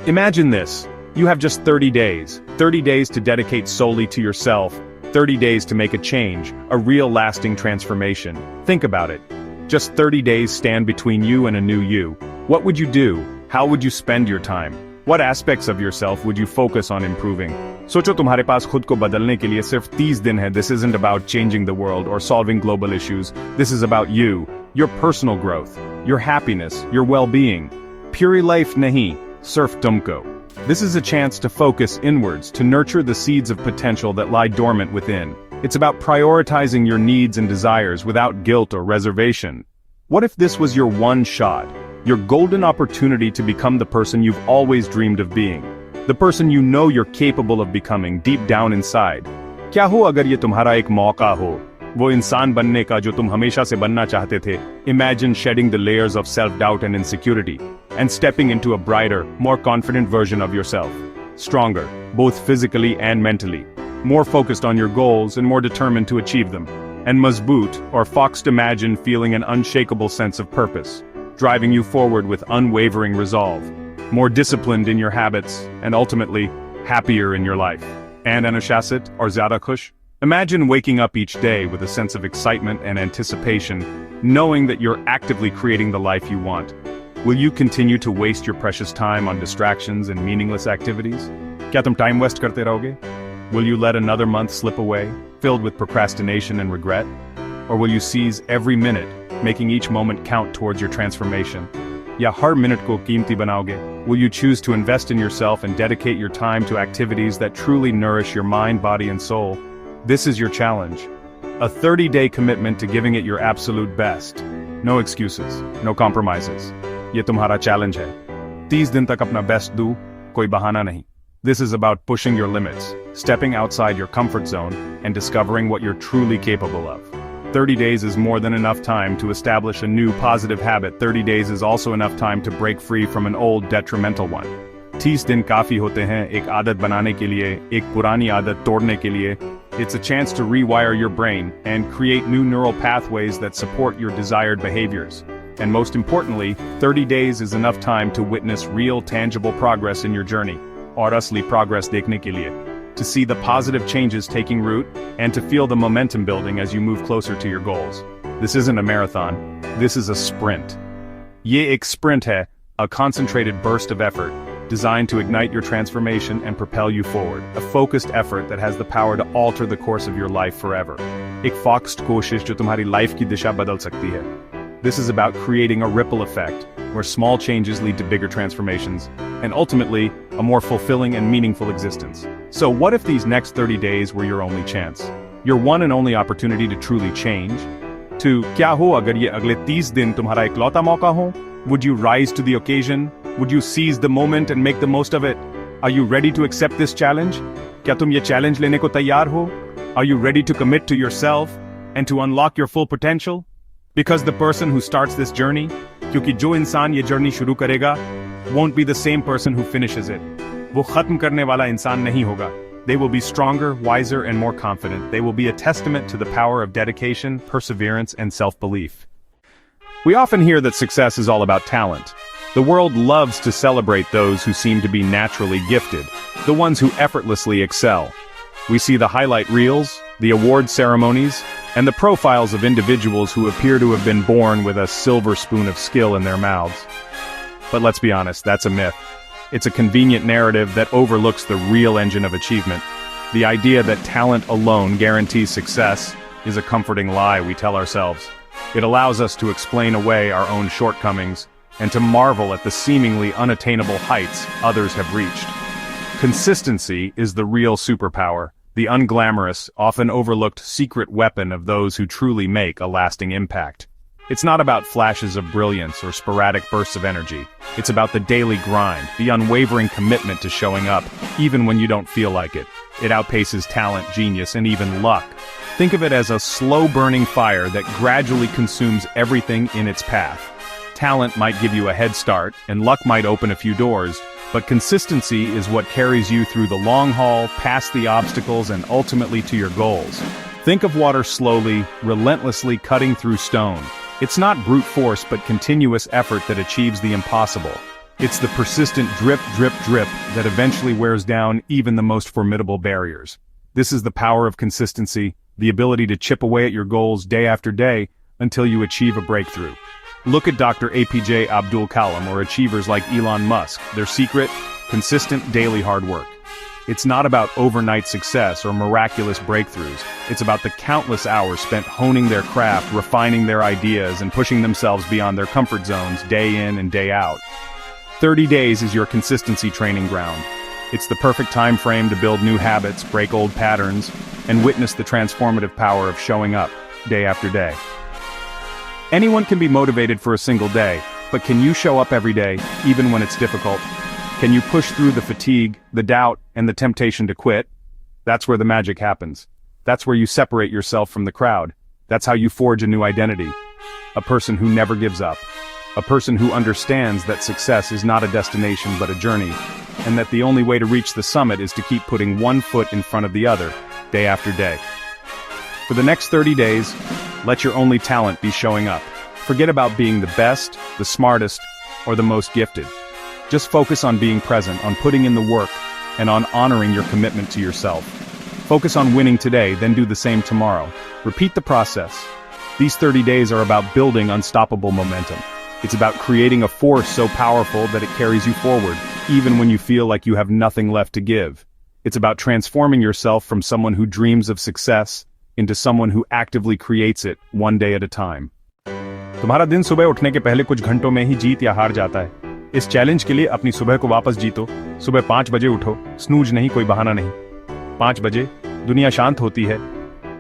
Imagine this. You have just 30 days. 30 days to dedicate solely to yourself. 30 days to make a change, a real lasting transformation. Think about it. Just 30 days stand between you and a new you. What would you do? How would you spend your time? What aspects of yourself would you focus on improving? सोचो तुम्हारे पास खुद को बदलने के लिए सिर्फ 30 दिन है. This isn't about changing the world or solving global issues. This is about you, your personal growth, your happiness, your well-being. Pure life nahi, surf tumko. This is a chance to focus inwards, to nurture the seeds of potential that lie dormant within. It's about prioritizing your needs and desires without guilt or reservation. What if this was your one shot? Your golden opportunity to become the person you've always dreamed of being. The person you know you're capable of becoming deep down inside. क्या हो अगर ये तुम्हारा एक मौका हो? वो इंसान बनने का जो तुम हमेशा से बनना चाहते थे. Imagine shedding the layers of self-doubt and insecurity, and stepping into a brighter, more confident version of yourself. Stronger, both physically and mentally. More focused on your goals and more determined to achieve them. And Mazboot, or Foxed Imagine, feeling an unshakable sense of purpose, driving you forward with unwavering resolve. More disciplined in your habits, and ultimately, happier in your life. And Anushasit, or Zyada Khush? Imagine waking up each day with a sense of excitement and anticipation, knowing that you're actively creating the life you want. Will you continue to waste your precious time on distractions and meaningless activities? क्या तुम time waste करते रहोगे? Will you let another month slip away, filled with procrastination and regret? Or will you seize every minute, making each moment count towards your transformation? या हर minute को कीमती बनाओगे? Will you choose to invest in yourself and dedicate your time to activities that truly nourish your mind, body and soul? This is your challenge. A 30-day commitment to giving it your absolute best. No excuses, no compromises. ये तुम्हारा challenge है. 30 दिन तक अपना best do, कोई बहाना नहीं. This is about pushing your limits, stepping outside your comfort zone, and discovering what you're truly capable of. 30 days is more than enough time to establish a new positive habit. 30 days is also enough time to break free from an old detrimental one. 30 दिन काफी होते हैं एक आदत बनाने के लिए, एक पुरानी आदत तोड़ने के लिए. It's a chance to rewire your brain and create new neural pathways that support your desired behaviors. And most importantly, 30 days is enough time to witness real tangible progress in your journey. और असली progress देखने के लिए. To see the positive changes taking root, and to feel the momentum building as you move closer to your goals. This isn't a marathon, this is a sprint. ये एक sprint है, a concentrated burst of effort, designed to ignite your transformation and propel you forward. A focused effort that has the power to alter the course of your life forever. एक foxed कोशिश जो तुम्हारी life की दिशा बदल सकती है. This is about creating a ripple effect, where small changes lead to bigger transformations, and ultimately, a more fulfilling and meaningful existence. So what if these next 30 days were your only chance? Your one and only opportunity to truly change? To क्या हो अगर ये अगले 30 दिन तुम्हारा इकलौता मौका हो? Would you rise to the occasion? Would you seize the moment and make the most of it? Are you ready to accept this challenge? क्या तुम ये challenge लेने को तैयार हो? Are you ready to commit to yourself and to unlock your full potential? Because the person who starts this journey, क्योंकि जो इंसान ये journey शुरू करेगा, won't be the same person who finishes it. वो खत्म करने वाला इंसान नहीं होगा. They will be stronger, wiser, and more confident. They will be a testament to the power of dedication, perseverance, and self-belief. We often hear that success is all about talent. The world loves to celebrate those who seem to be naturally gifted, the ones who effortlessly excel. We see the highlight reels, the award ceremonies, and the profiles of individuals who appear to have been born with a silver spoon of skill in their mouths. But let's be honest, that's a myth. It's a convenient narrative that overlooks the real engine of achievement. The idea that talent alone guarantees success is a comforting lie we tell ourselves. It allows us to explain away our own shortcomings and to marvel at the seemingly unattainable heights others have reached. Consistency is the real superpower, the unglamorous, often overlooked secret weapon of those who truly make a lasting impact. It's not about flashes of brilliance or sporadic bursts of energy. It's about the daily grind, the unwavering commitment to showing up, even when you don't feel like it. It outpaces talent, genius, and even luck. Think of it as a slow-burning fire that gradually consumes everything in its path. Talent might give you a head start, and luck might open a few doors, but consistency is what carries you through the long haul, past the obstacles, and ultimately to your goals. Think of water slowly, relentlessly cutting through stone. It's not brute force but continuous effort that achieves the impossible. It's the persistent drip, drip, drip that eventually wears down even the most formidable barriers. This is the power of consistency, the ability to chip away at your goals day after day until you achieve a breakthrough. Look at Dr. APJ Abdul Kalam or achievers like Elon Musk. Their secret? Consistent daily hard work. It's not about overnight success or miraculous breakthroughs. It's about the countless hours spent honing their craft, refining their ideas, and pushing themselves beyond their comfort zones day in and day out. 30 days is your consistency training ground. It's the perfect time frame to build new habits, break old patterns, and witness the transformative power of showing up day after day. Anyone can be motivated for a single day, but can you show up every day, even when it's difficult? Can you push through the fatigue, the doubt, and the temptation to quit? That's where the magic happens. That's where you separate yourself from the crowd. That's how you forge a new identity. A person who never gives up. A person who understands that success is not a destination but a journey, and that the only way to reach the summit is to keep putting one foot in front of the other, day after day. For the next 30 days, let your only talent be showing up. Forget about being the best, the smartest, or the most gifted. Just focus on being present, on putting in the work, and on honoring your commitment to yourself. Focus on winning today, then do the same tomorrow. Repeat the process. These 30 days are about building unstoppable momentum. It's about creating a force so powerful that it carries you forward, even when you feel like you have nothing left to give. It's about transforming yourself from someone who dreams of success into someone who actively creates it one day at a time. तुम्हारा दिन सुबह उठने के पहले कुछ घंटों में ही जीत या हार जाता है। इस चैलेंज के लिए अपनी सुबह को वापस जीतो। सुबह 5 बजे उठो, स्नूज नहीं, कोई बहाना नहीं। 5 बजे दुनिया शांत होती है,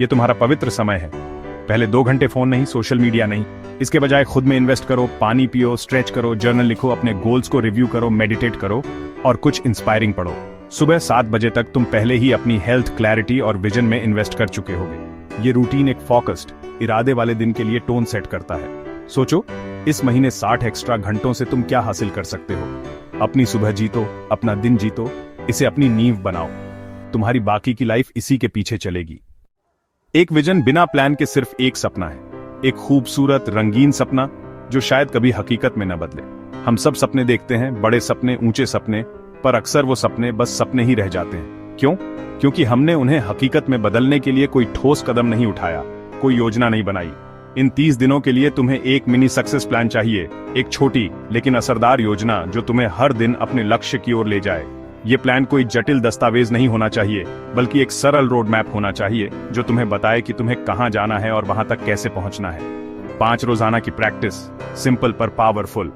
ये तुम्हारा पवित्र समय है। पहले 2 घंटे फोन नहीं, सोशल मीडिया नहीं। इसके बजाय खुद में इन्वेस्ट करो, पानी पियो, स्ट्रेच करो, जर्नल लिखो, अपने गोल्स को रिव्यू करो, मेडिटेट करो और कुछ इंस्पायरिंग पढ़ो। सुबह 7 बजे तक तुम पहले ही अपनी हेल्थ, क्लैरिटी और विजन में इन्वेस्ट कर चुके होगे। ये रूटीन एक फोकस्ड, इरादे वाले दिन के लिए टोन सेट करता है। सोचो, इस महीने 60 एक्स्ट्रा घंटों से तुम क्या हासिल कर सकते हो। अपनी सुबह जीतो, अपना दिन जीतो, इसे अपनी नींव बनाओ। तुम्हारी बाकी की लाइफ इसी के पीछे चलेगी। एक विजन बिना प्लान के सिर्फ एक सपना है, एक खूबसूरत रंगीन सपना जो शायद कभी हकीकत में न बदले। हम सब सपने देखते हैं, बड़े सपने, ऊंचे सपने, पर अक्सर वो सपने बस सपने ही रह जाते हैं। क्यों? क्योंकि हमने उन्हें हकीकत में बदलने के लिए कोई ठोस कदम नहीं उठाया, कोई योजना नहीं बनाई। इन 30 दिनों के लिए तुम्हें एक मिनी सक्सेस प्लान चाहिए, एक छोटी लेकिन असरदार योजना जो तुम्हें हर दिन अपने लक्ष्य की ओर ले जाए। ये प्लान कोई जटिल दस्तावेज नहीं होना चाहिए, बल्कि एक सरल रोड मैप होना चाहिए जो तुम्हें बताए कि तुम्हें कहां जाना है और वहां तक कैसे पहुंचना है। 5 रोजाना की प्रैक्टिस, सिंपल पर पावरफुल।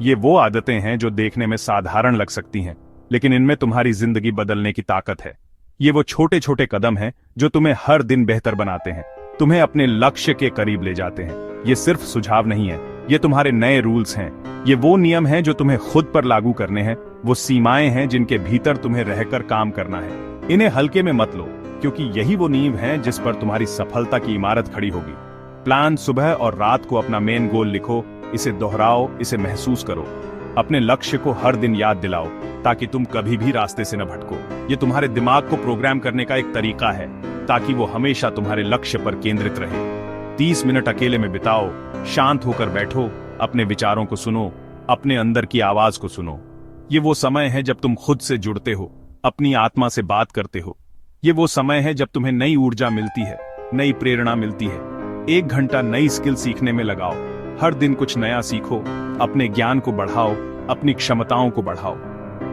ये वो आदतें हैं जो देखने में साधारण लग सकती हैं, लेकिन इनमें तुम्हारी जिंदगी बदलने की ताकत है। ये वो छोटे छोटे कदम हैं जो तुम्हें हर दिन बेहतर बनाते हैं, तुम्हें अपने लक्ष्य के करीब ले जाते हैं। ये सिर्फ सुझाव नहीं है, ये तुम्हारे नए रूल्स हैं। ये वो नियम हैं जो तुम्हें खुद पर लागू करने हैं, वो सीमाएं हैं जिनके भीतर तुम्हें रहकर काम करना है। इन्हें हल्के में मत लो, क्योंकि यही वो नींव है जिस पर तुम्हारी सफलता की इमारत खड़ी होगी। प्लान, सुबह और रात को अपना मेन गोल लिखो, इसे दोहराओ, इसे महसूस करो। अपने लक्ष्य को हर दिन याद दिलाओ ताकि तुम कभी भी रास्ते से न भटको। ये तुम्हारे दिमाग को प्रोग्राम करने का एक तरीका है ताकि वो हमेशा तुम्हारे लक्ष्य पर केंद्रित रहे। 30 मिनट अकेले में बिताओ, शांत होकर बैठो, अपने विचारों को सुनो, अपने अंदर की आवाज को सुनो। ये वो समय है जब तुम खुद से जुड़ते हो, अपनी आत्मा से बात करते हो। ये वो समय है जब तुम्हें नई ऊर्जा मिलती है, नई प्रेरणा मिलती है। 1 घंटा नई स्किल सीखने में लगाओ, हर दिन कुछ नया सीखो, अपने ज्ञान को बढ़ाओ, अपनी क्षमताओं को बढ़ाओ।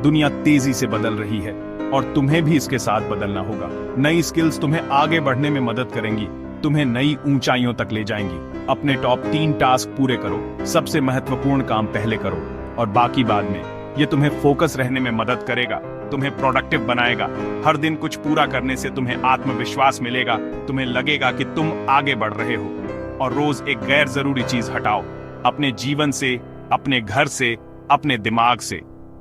दुनिया तेजी से बदल रही है और तुम्हें भी इसके साथ बदलना होगा। नई स्किल्स तुम्हें आगे बढ़ने में मदद करेंगी, तुम्हें नई ऊंचाइयों तक ले जाएंगी। अपने टॉप 3 टास्क पूरे करो, सबसे महत्वपूर्ण काम पहले करो और बाकी बाद में। ये तुम्हें फोकस रहने में मदद करेगा, तुम्हें प्रोडक्टिव बनाएगा। हर दिन कुछ पूरा करने से तुम्हें आत्मविश्वास मिलेगा, तुम्हें लगेगा कि तुम आगे बढ़ रहे हो। और रोज एक गैर जरूरी चीज हटाओ, अपने जीवन से, अपने घर से, अपने दिमाग से।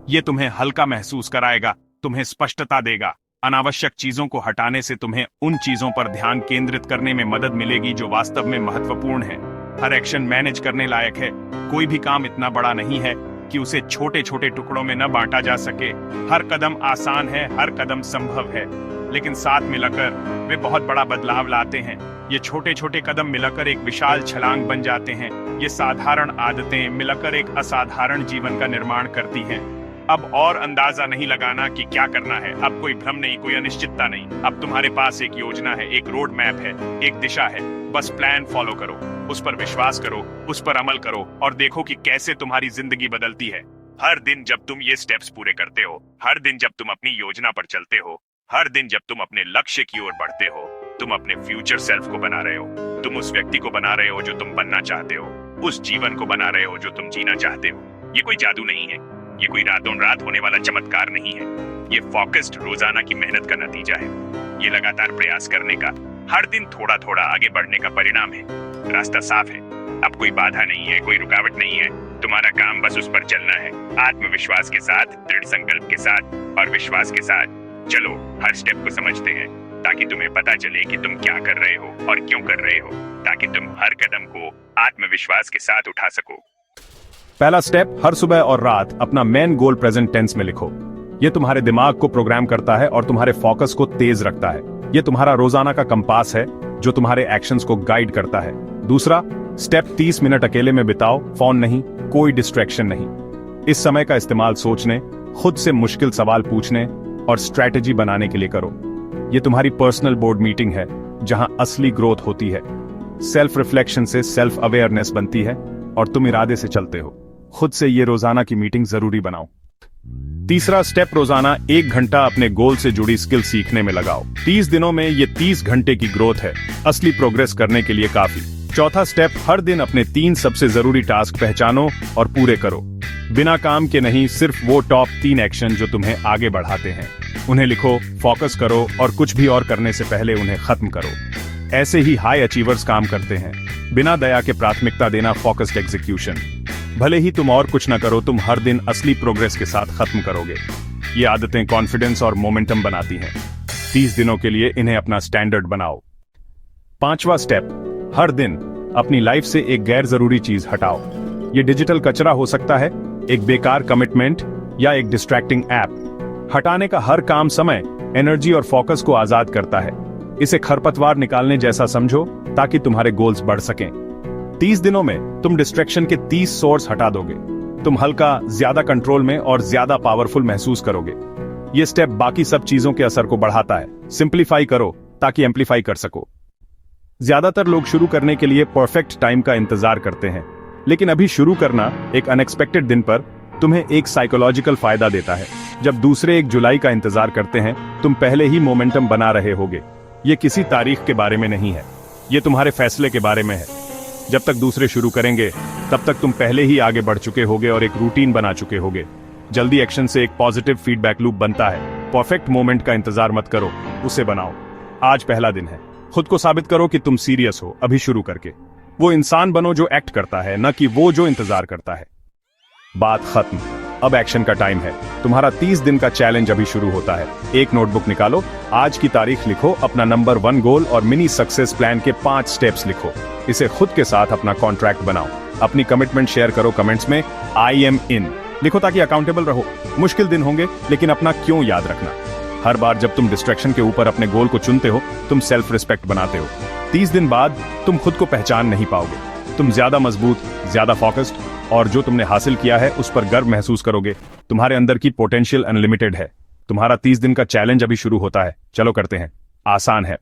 ये तुम्हें हल्का महसूस कराएगा, तुम्हें स्पष्टता देगा। अनावश्यक चीजों को हटाने से तुम्हें उन चीजों पर ध्यान केंद्रित करने में मदद मिलेगी जो वास्तव में महत्वपूर्ण है। हर एक्शन मैनेज करने लायक है। कोई भी काम इतना बड़ा नहीं है कि उसे छोटे छोटे टुकड़ों में न बांटा जा सके। हर कदम आसान है, हर कदम संभव है, लेकिन साथ मिलकर वे बहुत बड़ा बदलाव लाते हैं। ये छोटे छोटे कदम मिलकर एक विशाल छलांग बन जाते हैं। ये साधारण आदतें मिलकर एक असाधारण जीवन का निर्माण करती हैं। अब और अंदाजा नहीं लगाना कि क्या करना है। अब कोई भ्रम नहीं, कोई अनिश्चितता नहीं। अब तुम्हारे पास एक योजना है, एक रोड मैप है, एक दिशा है। बस प्लान फॉलो करो, उस पर विश्वास करो, उस पर अमल करो और देखो कि कैसे तुम्हारी जिंदगी बदलती है। हर दिन जब तुम ये स्टेप्स पूरे करते हो, हर दिन जब तुम अपनी योजना पर चलते हो, हर दिन जब तुम अपने लक्ष्य की ओर बढ़ते हो, तुम अपने फ्यूचर सेल्फ को बना रहे हो। तुम उस व्यक्ति को बना रहे हो जो तुम बनना चाहते हो, उस जीवन को बना रहे हो जो तुम जीना चाहते हो। ये कोई जादू नहीं है, ये कोई रातों रात होने वाला चमत्कार नहीं है। ये फोकस्ड रोजाना की मेहनत का नतीजा है। ये लगातार प्रयास करने का, हर दिन थोड़ा थोड़ा आगे बढ़ने का परिणाम है। रास्ता साफ है, अब कोई बाधा नहीं है, कोई रुकावट नहीं है। तुम्हारा काम बस उस पर चलना है, आत्मविश्वास के साथ, दृढ़ संकल्प के साथ और विश्वास के साथ। चलो हर स्टेप को समझते हैं ताकि तुम्हें पता चले कि तुम क्या कर रहे हो और क्यों कर रहे हो, ताकि तुम हर कदम को आत्मविश्वास के साथ उठा सको। पहला स्टेप, हर सुबह और रात अपना मेन गोल प्रेजेंट टेंस में लिखो। यह तुम्हारे दिमाग को प्रोग्राम करता है और तुम्हारे फोकस को तेज रखता है। यह तुम्हारा रोजाना का कंपास है जो तुम्हारे एक्शंस को गाइड करता है। दूसरा स्टेप, 30 मिनट अकेले में बिताओ, फोन नहीं, कोई डिस्ट्रैक्शन नहीं। इस समय का इस्तेमाल सोचने, खुद से मुश्किल सवाल पूछने और स्ट्रैटेजी बनाने के लिए करो। यह तुम्हारी पर्सनल बोर्ड मीटिंग है जहां असली ग्रोथ होती है। सेल्फ रिफ्लेक्शन से सेल्फ अवेयरनेस बनती है और तुम इरादे से चलते हो। खुद से ये रोजाना की मीटिंग जरूरी बनाओ। तीसरा स्टेप, रोजाना 1 घंटा अपने गोल से जुड़ी स्किल सीखने में लगाओ। 30 दिनों में ये 30 घंटे की ग्रोथ है, असली प्रोग्रेस करने के लिए काफी। चौथा स्टेप, हर दिन अपने 3 सबसे जरूरी टास्क पहचानो और पूरे करो। बिना काम के नहीं, सिर्फ वो टॉप 3 एक्शन जो तुम्हें आगे बढ़ाते हैं उन्हें लिखो, फोकस करो और कुछ भी और करने से पहले उन्हें खत्म करो। ऐसे ही हाई अचीवर्स काम करते हैं, बिना दया के प्राथमिकता देना, फोकस्ड एग्जीक्यूशन। भले ही तुम और कुछ ना करो, तुम हर दिन असली प्रोग्रेस के साथ खत्म करोगे। ये आदतें कॉन्फिडेंस और मोमेंटम बनाती हैं। 30 दिनों के लिए इन्हें अपना स्टैंडर्ड बनाओ। 5वां स्टेप, हर दिन अपनी लाइफ से एक गैर जरूरी चीज हटाओ। ये डिजिटल कचरा हो सकता है, एक बेकार कमिटमेंट या एक डिस्ट्रैक्टिंग ऐप। हटाने का हर काम समय, एनर्जी और फोकस को आजाद करता है। इसे खरपतवार निकालने जैसा समझो ताकि तुम्हारे गोल्स बढ़ सकें। 30 दिनों में तुम डिस्ट्रैक्शन के 30 सोर्स हटा दोगे। तुम हल्का, ज्यादा कंट्रोल में और ज्यादा पावरफुल महसूस करोगे। यह स्टेप बाकी सब चीजों के असर को बढ़ाता है। सिंप्लीफाई करो ताकि एम्पलीफाई कर सको। ज्यादातर लोग शुरू करने के लिए परफेक्ट टाइम का इंतजार करते हैं, लेकिन अभी शुरू करना एक अनएक्सपेक्टेड दिन पर तुम्हें एक साइकोलॉजिकल फायदा देता है। जब दूसरे 1 जुलाई का इंतजार करते हैं, तुम पहले ही मोमेंटम बना रहे होगे। ये किसी तारीख के बारे में नहीं है, ये तुम्हारे फैसले के बारे में है। जब तक दूसरे शुरू करेंगे, तब तक तुम पहले ही आगे बढ़ चुके होगे और एक रूटीन बना चुके होगे। जल्दी एक्शन से एक पॉजिटिव फीडबैक लूप बनता है। परफेक्ट मोमेंट का इंतजार मत करो, उसे बनाओ। आज पहला दिन है, खुद को साबित करो कि तुम सीरियस हो। अभी शुरू करके वो इंसान बनो जो एक्ट करता है, न कि वो जो इंतजार करता है। बात खत्म, अब एक्शन का टाइम है। तुम्हारा 30 दिन का चैलेंज अभी शुरू होता है। एक नोटबुक निकालो, आज की तारीख लिखो, अपना नंबर 1 गोल और मिनी सक्सेस प्लान के 5 स्टेप्स लिखो। इसे खुद के साथ अपना कॉन्ट्रैक्ट बनाओ। अपनी कमिटमेंट शेयर करो कमेंट्स में, आई एम इन लिखो ताकि अकाउंटेबल रहो। मुश्किल दिन होंगे, लेकिन अपना क्यों याद रखना। हर बार जब तुम डिस्ट्रैक्शन के ऊपर अपने गोल को चुनते हो, तुम सेल्फ रिस्पेक्ट बनाते हो। 30 दिन बाद तुम खुद को पहचान नहीं पाओगे। तुम ज्यादा मजबूत, ज्यादा फोकस्ड और जो तुमने हासिल किया है उस पर गर्व महसूस करोगे। तुम्हारे अंदर की पोटेंशियल अनलिमिटेड है। तुम्हारा 30 दिन का चैलेंज अभी शुरू होता है। चलो करते हैं। आसान है।